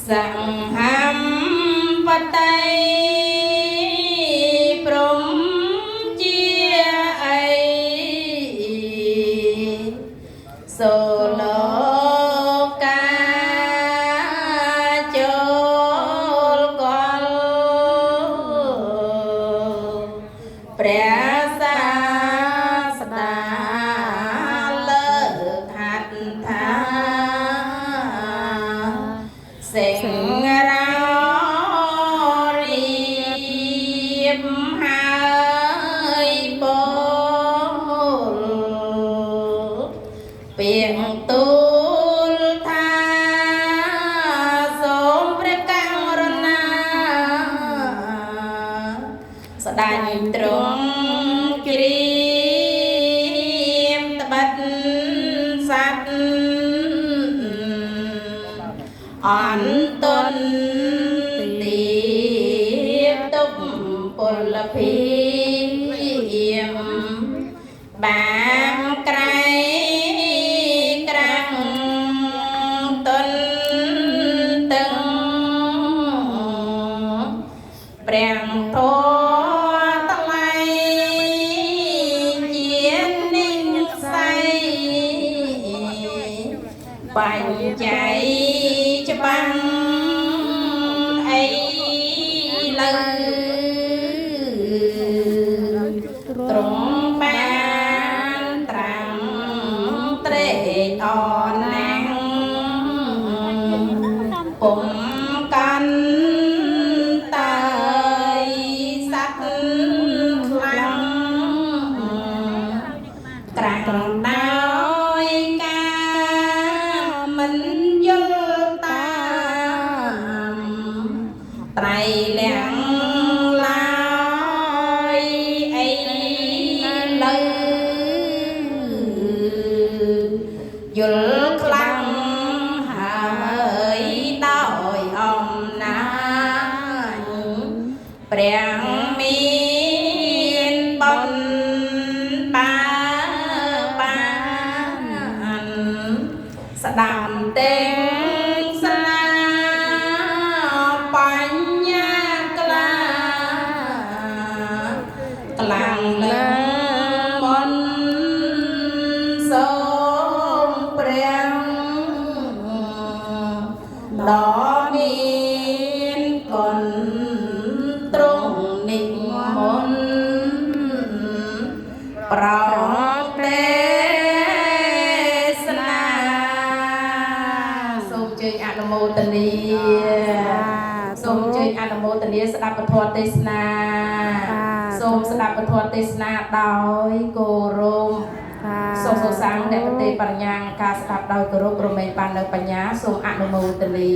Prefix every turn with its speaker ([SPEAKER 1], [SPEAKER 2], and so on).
[SPEAKER 1] Sang ham patai prom chia ai solo ca chol kolព្រះសាស្តាលើកហាត់ថាសេងរោរៀបហើយបលពាងទូលថាសូមព្រះករុណាស្ដេចទ្រង់ជ្រាបត្បិតសត្វអន្តនទីទុកពលភិមបានក្រៃក្រាំងតនតឹងព្រះធម៌ថ្លៃជានិស្ស័យបញ្ច័យច្បាំងអីលើទ្រង់បានត្រាំត្រេកអរណាស់ពុំកាន់តើយសត្វខ្លាំងត្រាំដោយការមិនយល់តាមត្រៃលៀងឡើយអីលើយល់ខ្លាំងហើយដោយអំណាចព្រះមានបុណ្យបានស្ដាប់ទាំងស្នាបញ្ញាក្លាខ្លាំងលើមន្តសូមព្រះដ៏មានគុណទ្រង់និមន្តប្រទេសនាសូមជើញអនុមោទនាសូមជើញអនុមោទនាស្ដាប់ពធទេសនាសូមស្ដាប់ពធទេសនាដោយគោរពសូមសរសើរអ្នកប្រទេសបញ្ញាការស្ដាប់ដោយគោរពរមែងបាននៅបញ្ញាសូមអនុមោទនា